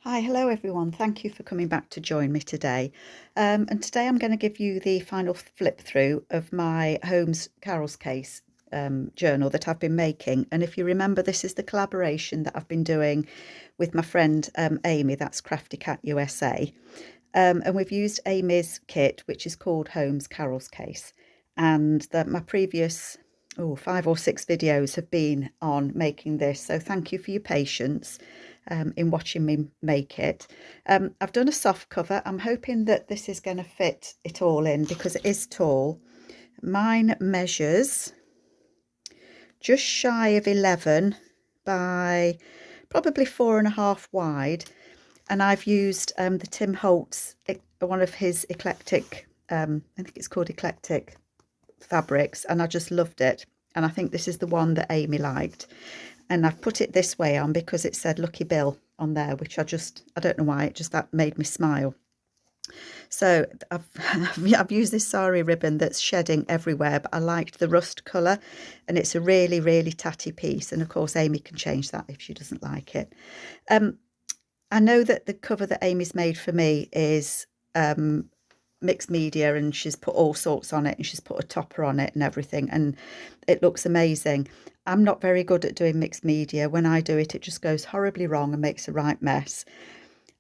Hi, hello everyone. Thank you for coming back to join me today. And today I'm going to give you the final flip through of my Holmes Carol's Case journal that I've been making. And if you remember, this is the collaboration that I've been doing with my friend Amy, that's Crafty Cat USA. And we've used Amy's kit, which is called Holmes Carol's Case. And my previous 5 or 6 videos have been on making this. So thank you for your patience in watching me make it. I've done a soft cover. I'm hoping that this is going to fit it all in because it is tall. Mine measures just shy of 11 by probably 4.5 wide. And I've used the Tim Holtz, one of his eclectic, I think it's called eclectic fabrics, and I just loved it. And I think this is the one that Amy liked. And I've put it this way on because it said Lucky Bill on there, which I don't know why, that made me smile. So I've used this sari ribbon that's shedding everywhere, but I liked the rust colour, and it's a really, really tatty piece. And of course, Amy can change that if she doesn't like it. I know that the cover that Amy's made for me is mixed media, and she's put all sorts on it, and she's put a topper on it and everything, and it looks amazing. I'm not very good at doing mixed media. When I do it, it just goes horribly wrong and makes a right mess.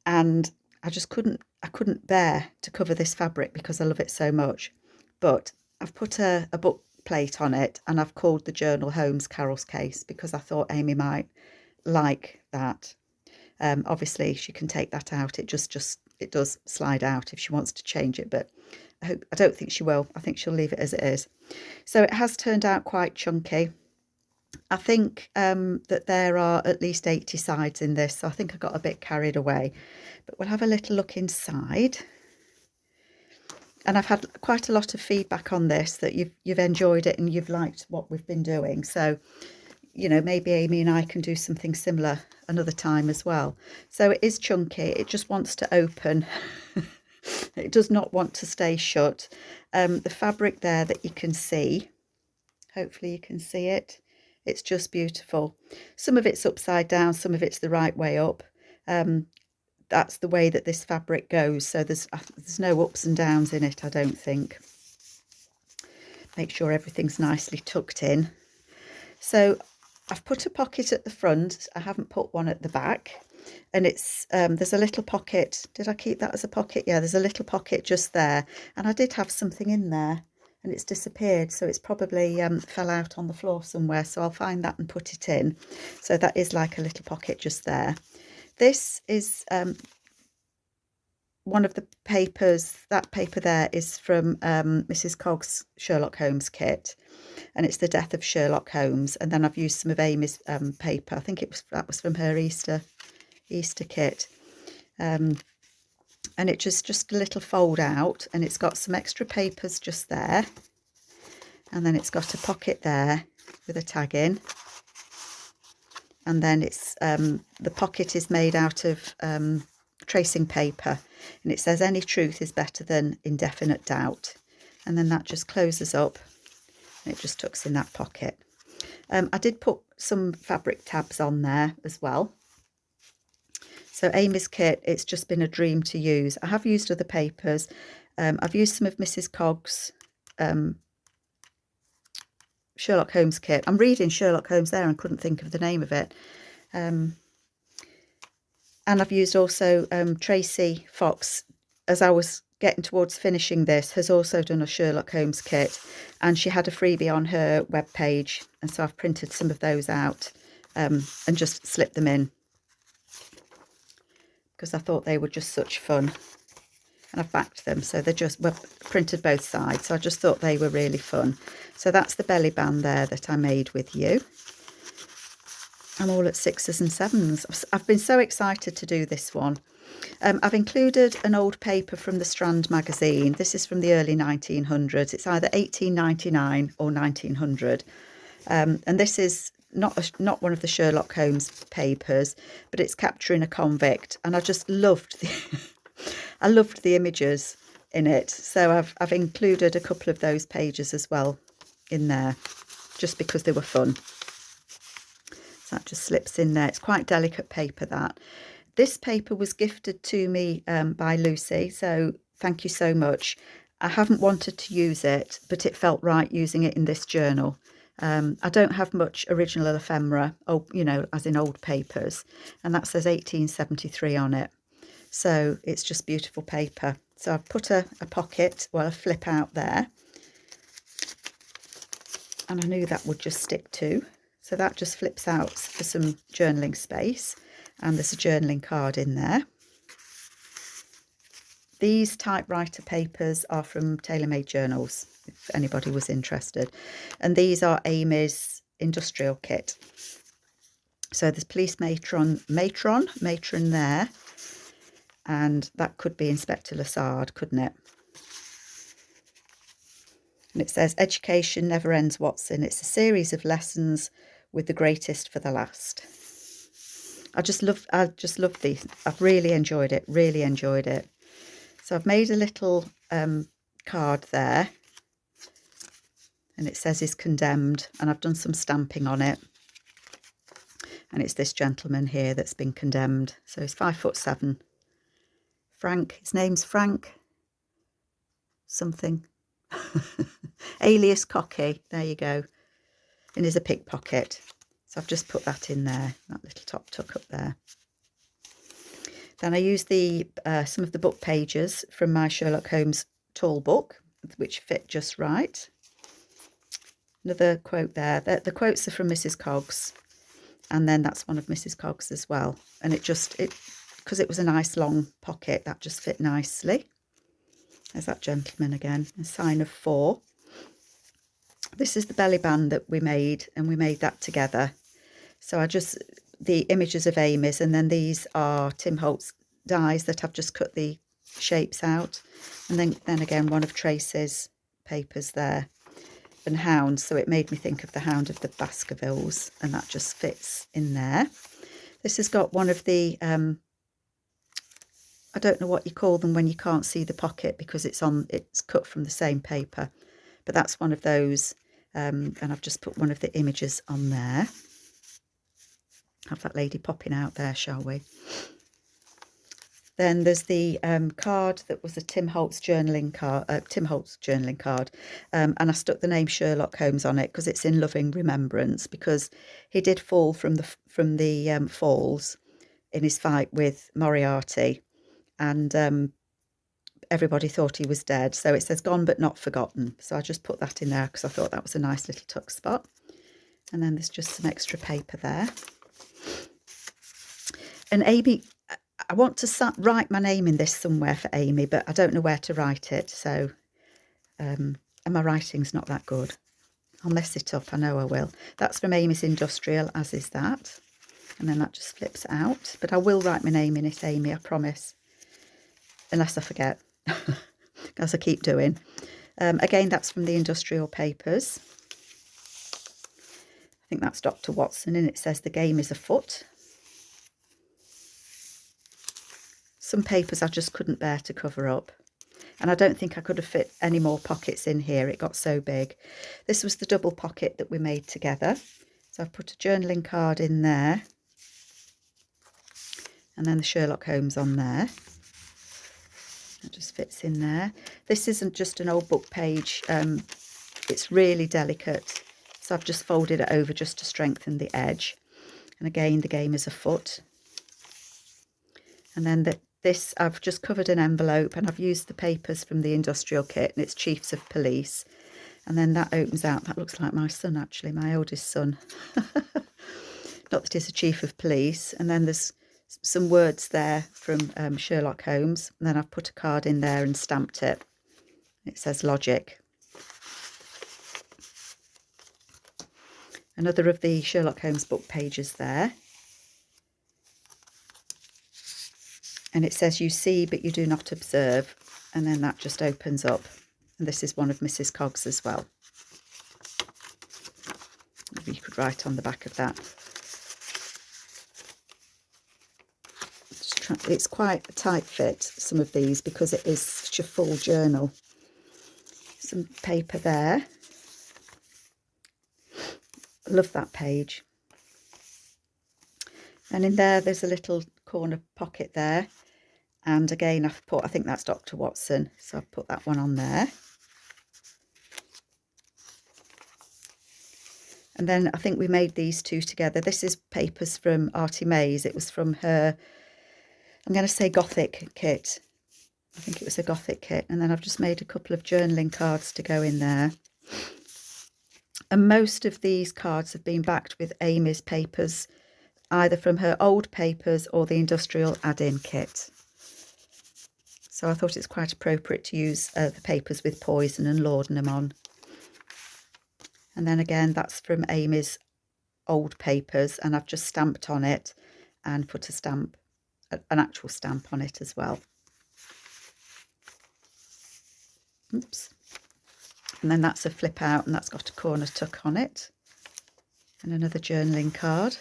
And I couldn't bear to cover this fabric because I love it so much. But I've put a book plate on it, and I've called the journal Holmes Carol's Case because I thought Amy might like that. Obviously she can take that out. It does slide out if she wants to change it, but I don't think she will. I think she'll leave it as it is. So it has turned out quite chunky. I think that there are at least 80 sides in this, so I think I got a bit carried away. But we'll have a little look inside. And I've had quite a lot of feedback on this, that you've enjoyed it and you've liked what we've been doing. So, you know, maybe Amy and I can do something similar another time as well. So it is chunky. It just wants to open. It does not want to stay shut. The fabric there that you can see, hopefully you can see it. It's just beautiful. Some of it's upside down, some of it's the right way up. That's the way that this fabric goes. So there's no ups and downs in it, I don't think. Make sure everything's nicely tucked in. So I've put a pocket at the front. I haven't put one at the back. And it's there's a little pocket. Did I keep that as a pocket? Yeah, there's a little pocket just there. And I did have something in there, and it's disappeared. So it's probably fell out on the floor somewhere. So I'll find that and put it in. So that is like a little pocket just there. This is one of the papers. That paper there is from Mrs. Cogg's Sherlock Holmes kit, and it's the death of Sherlock Holmes. And then I've used some of Amy's paper. I think that was from her Easter kit. And it just a little fold out, and it's got some extra papers just there, and then it's got a pocket there with a tag in, and then it's the pocket is made out of tracing paper, and it says any truth is better than indefinite doubt, and then that just closes up and it just tucks in that pocket. I did put some fabric tabs on there as well. So Amy's kit, it's just been a dream to use. I have used other papers. I've used some of Mrs. Cogg's Sherlock Holmes kit. I'm reading Sherlock Holmes there and couldn't think of the name of it. And I've used also Tracy Fox, as I was getting towards finishing this, has also done a Sherlock Holmes kit, and she had a freebie on her webpage, and so I've printed some of those out and just slipped them in because I thought they were just such fun, and I've backed them, so they're just printed both sides, so I just thought they were really fun. So that's the belly band there that I made with you. I'm all at 6s and 7s. I've been so excited to do this one. I've included an old paper from the Strand magazine. This is from the early 1900s. It's either 1899 or 1900. And this is not one of the Sherlock Holmes papers, but it's capturing a convict. And I just loved I loved the images in it. So I've included a couple of those pages as well in there, just because they were fun. So that just slips in there. It's quite delicate paper, that. This paper was gifted to me by Lucy, so thank you so much. I haven't wanted to use it, but it felt right using it in this journal. I don't have much original ephemera, as in old papers, and that says 1873 on it. So it's just beautiful paper. So I've put a pocket, well, a flip out there, and I knew that would just stick to. So that just flips out for some journaling space, and there's a journaling card in there. These typewriter papers are from Tailor Made Journals, if anybody was interested. And these are Amy's industrial kit. So there's police matron there. And that could be Inspector Lassard, couldn't it? And it says, education never ends, Watson. It's a series of lessons with the greatest for the last. I just love these. I've really enjoyed it. So I've made a little card there, and it says is condemned, and I've done some stamping on it. And it's this gentleman here that's been condemned. So he's 5'7". Frank, his name's Frank something. Alias Cocky, there you go. And there's a pickpocket. So I've just put that in there, that little top tuck up there. Then I used some of the book pages from my Sherlock Holmes tall book, which fit just right. Another quote there. The quotes are from Mrs. Coggs, and then that's one of Mrs. Coggs as well. And because it was a nice long pocket, that just fit nicely. There's that gentleman again, a sign of 4. This is the belly band that we made, and we made that together. So the images of Amy's, and then these are Tim Holt's dies that I've just cut the shapes out. And then again, one of Tracy's papers there, and hounds. So it made me think of the Hound of the Baskervilles, and that just fits in there. This has got one of the, I don't know what you call them when you can't see the pocket because it's cut from the same paper, but that's one of those. And I've just put one of the images on there. Have that lady popping out there, shall we? Then there's the card that was a Tim Holtz journaling card, and I stuck the name Sherlock Holmes on it because it's in loving remembrance, because he did fall from the falls in his fight with Moriarty, and everybody thought he was dead. So it says gone but not forgotten. So I just put that in there because I thought that was a nice little tuck spot. And then there's just some extra paper there. And Amy, I want to write my name in this somewhere for Amy, but I don't know where to write it. So, and my writing's not that good. I'll mess it up. I know I will. That's from Amy's Industrial, as is that. And then that just flips out. But I will write my name in it, Amy, I promise. Unless I forget, as I keep doing. Again, that's from the Industrial Papers. I think that's Dr. Watson, and it says the game is afoot. Some papers I just couldn't bear to cover up. And I don't think I could have fit any more pockets in here. It got so big. This was the double pocket that we made together. So I've put a journaling card in there. And then the Sherlock Holmes on there. That just fits in there. This isn't just an old book page. It's really delicate. So I've just folded it over just to strengthen the edge. And again, the game is afoot. And then this, I've just covered an envelope, and I've used the papers from the industrial kit, and it's Chiefs of Police. And then that opens out. That looks like my son, actually, my oldest son. Not that he's a chief of police. And then there's some words there from Sherlock Holmes. And then I've put a card in there and stamped it. It says logic. Another of the Sherlock Holmes book pages there. And it says you see but you do not observe, and then that just opens up. And this is one of Mrs. Coggs as well. Maybe you could write on the back of that. It's quite a tight fit, some of these, because it is such a full journal. Some paper there. Love that page. And in there's a little corner pocket there. And again, I've put, I think that's Dr. Watson, so I've put that one on there. And then I think we made these two together. This is papers from Artie Mays. It was from her, I'm going to say Gothic kit. I think it was a Gothic kit. And then I've just made a couple of journaling cards to go in there. And most of these cards have been backed with Amy's papers, either from her old papers or the industrial add-in kit. So I thought it's quite appropriate to use the papers with poison and laudanum on. And then again, that's from Amy's old papers, and I've just stamped on it and put a stamp, an actual stamp on it as well. Oops. And then that's a flip out, and that's got a corner tuck on it. And another journaling card.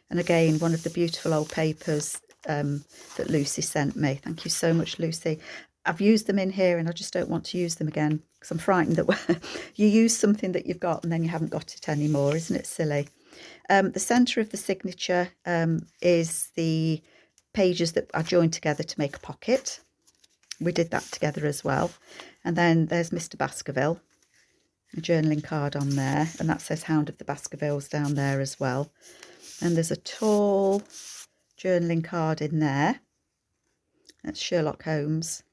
And again, one of the beautiful old papers that Lucy sent me. Thank you so much, Lucy. I've used them in here and I just don't want to use them again because I'm frightened that you use something that you've got and then you haven't got it anymore. Isn't it silly? The centre of the signature is the pages that I joined together to make a pocket. We did that together as well. And then there's Mr. Baskerville, a journaling card on there, and that says Hound of the Baskervilles down there as well. And there's a tall journaling card in there. That's Sherlock Holmes.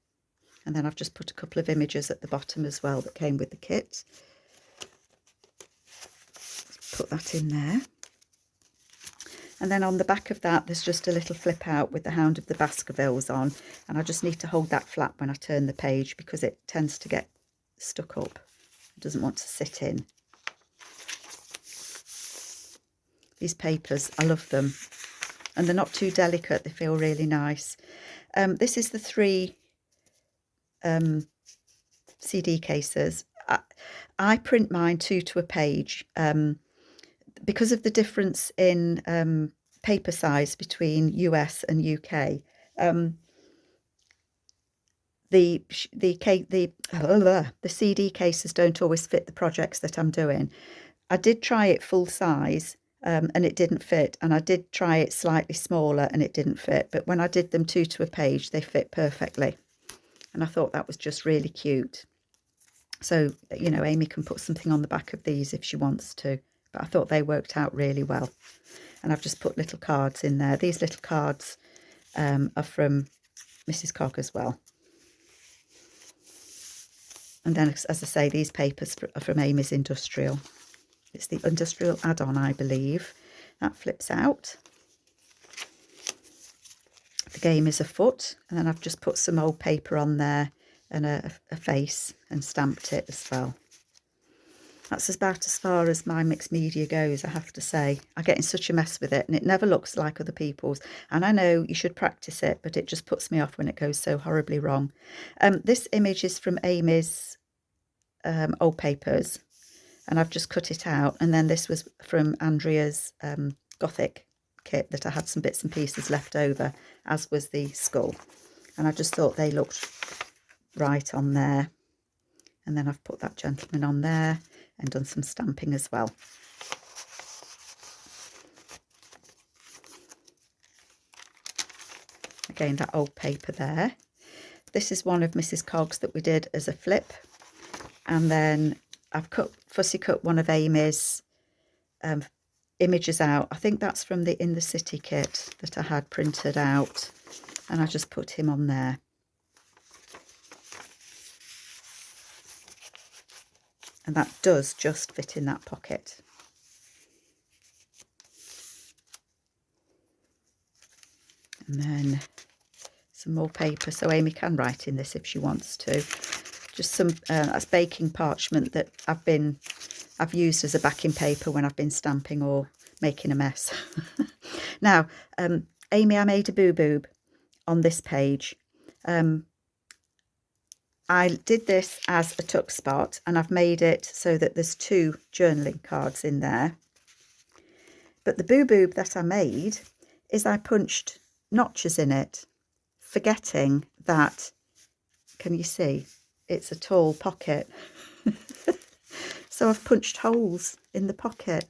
And then I've just put a couple of images at the bottom as well that came with the kit. Put that in there. And then on the back of that, there's just a little flip out with the Hound of the Baskervilles on. And I just need to hold that flat when I turn the page because it tends to get stuck up. It doesn't want to sit in. These papers, I love them. And they're not too delicate. They feel really nice. This is the 3 CD cases. I print mine 2 to a page because of the difference in paper size between US and UK. The CD cases don't always fit the projects that I'm doing. I did try it full size and it didn't fit, and I did try it slightly smaller and it didn't fit, but when I did them 2 to a page they fit perfectly, and I thought that was just really cute. So, you know, Amy can put something on the back of these if she wants to, but I thought they worked out really well. And I've just put little cards in there. These little cards are from Mrs. Cogg as well. And then, as I say, these papers are from Amy's Industrial. It's the Industrial add-on, I believe. That flips out. The game is afoot. And then I've just put some old paper on there and a face and stamped it as well. That's about as far as my mixed media goes, I have to say. I get in such a mess with it and it never looks like other people's. And I know you should practice it, but it just puts me off when it goes so horribly wrong. This image is from Amy's old papers, and I've just cut it out. And then this was from Andrea's Gothic kit that I had some bits and pieces left over, as was the skull. And I just thought they looked right on there. And then I've put that gentleman on there and done some stamping as well. Again, that old paper there. This is one of Mrs. Cogg's that we did as a flip. And then I've fussy cut one of Amy's images out. I think that's from the In the City kit that I had printed out. And I just put him on there. And that does just fit in that pocket. And then some more paper, so Amy can write in this if she wants to. Just some that's baking parchment that I've used as a backing paper when I've been stamping or making a mess. Now, Amy, I made a boo-boob on this page. I did this as a tuck spot, and I've made it so that there's 2 journaling cards in there. But the boo-boob that I made is I punched notches in it, forgetting that, can you see, it's a tall pocket. So I've punched holes in the pocket.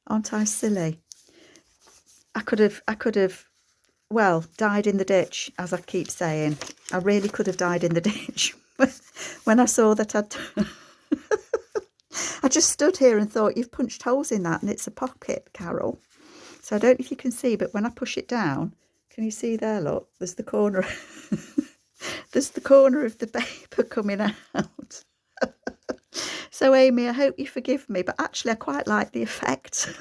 Aren't I silly? I could have, well, died in the ditch, as I keep saying. I really could have died in the ditch when I saw that I just stood here and thought, you've punched holes in that and it's a pocket, Carol. So I don't know if you can see, but when I push it down, can you see there, look, there's the corner, there's the corner of the paper coming out. So Amy, I hope you forgive me, but actually I quite like the effect.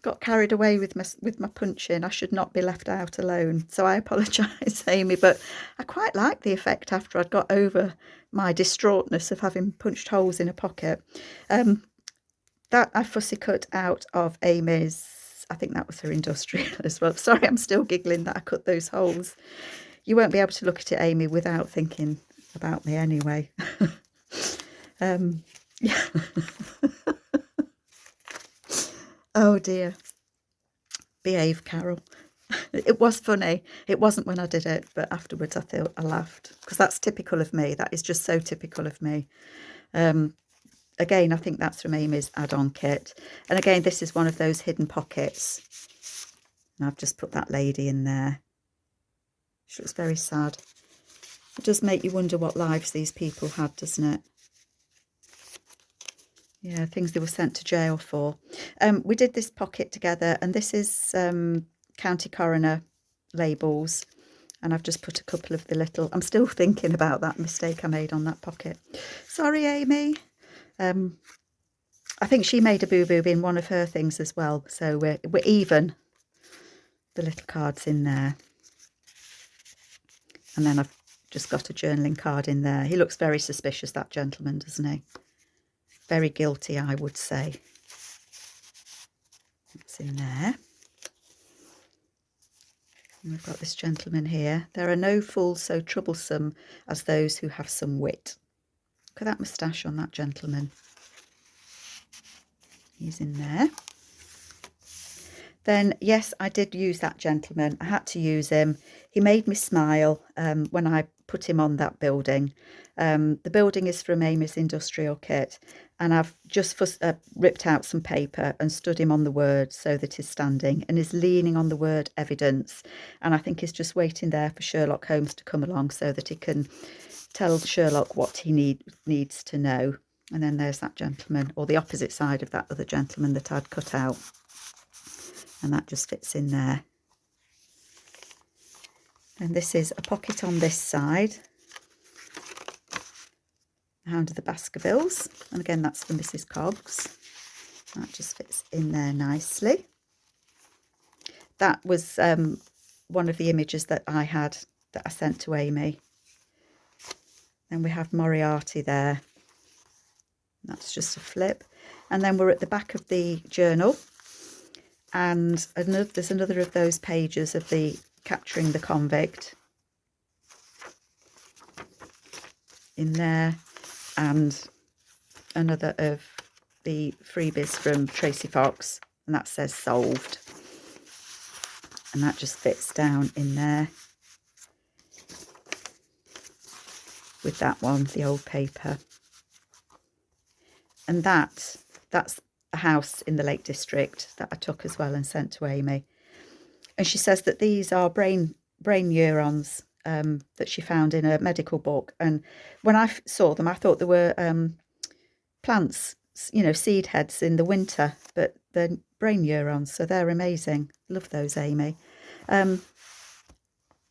Got carried away with my punching. I should not be left out alone. So I apologise, Amy, but I quite like the effect after I'd got over my distraughtness of having punched holes in a pocket. That I fussy cut out of Amy's, I think that was her industrial as well. Sorry, I'm still giggling that I cut those holes. You won't be able to look at it, Amy, without thinking about me anyway. Yeah. Oh dear. Behave, Carol. It was funny. It wasn't when I did it, but afterwards I thought I laughed because that's typical of me. That is just so typical of me. Again, I think that's from Amy's add-on kit. And again, this is one of those hidden pockets. And I've just put that lady in there. She looks very sad. It does make you wonder what lives these people had, doesn't it? Yeah, things they were sent to jail for. We did this pocket together, and this is County Coroner labels. And I've just put a couple of the little... I'm still thinking about that mistake I made on that pocket. Sorry, Amy. I think she made a boo-boo in one of her things as well. So we're even. The little cards in there. And then I've just got a journaling card in there. He looks very suspicious, that gentleman, doesn't he? Very guilty, I would say. That's in there. And we've got this gentleman here. There are no fools so troublesome as those who have some wit. Look at that moustache on that gentleman. He's in there. Then, yes, I did use that gentleman. I had to use him. He made me smile when I put him on that building. The building is from Amy's industrial kit. And I've just ripped out some paper and stood him on the word so that he's standing and is leaning on the word evidence. And I think he's just waiting there for Sherlock Holmes to come along so that he can tell Sherlock what he needs to know. And then there's that gentleman, or the opposite side of that other gentleman that I'd cut out. And that just fits in there. And this is a pocket on this side. Hound of the Baskervilles, and again that's for Mrs. Cogs. That just fits in there nicely. That was one of the images that I had that I sent to Amy. Then we have Moriarty there. That's just a flip. And then we're at the back of the journal, and there's another of those pages of the capturing the convict in there. And another of the freebies from Tracy Fox, and that says solved. And that just fits down in there with that one, the old paper. And that's a house in the Lake District that I took as well and sent to Amy. And she says that these are brain neurons that she found in a medical book. And when I saw them, I thought they were plants, you know, seed heads in the winter, but they're brain neurons, so they're amazing. Love those, Amy.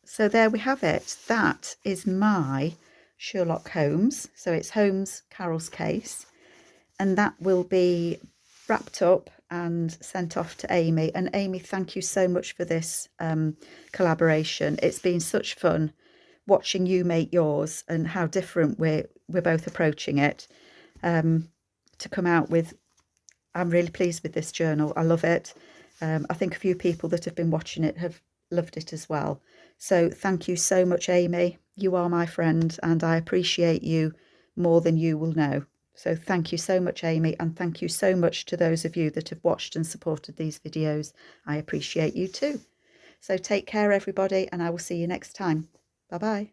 So there we have it. That is my Sherlock Holmes. So it's Holmes Carol's case, and that will be wrapped up and sent off to Amy. And Amy, thank you so much for this collaboration. It's been such fun watching you make yours and how different we're both approaching it. To come out with, I'm really pleased with this journal. I love it. I think a few people that have been watching it have loved it as well. So thank you so much, Amy. You are my friend and I appreciate you more than you will know. So thank you so much, Amy, and thank you so much to those of you that have watched and supported these videos. I appreciate you too. So take care, everybody, and I will see you next time. Bye-bye.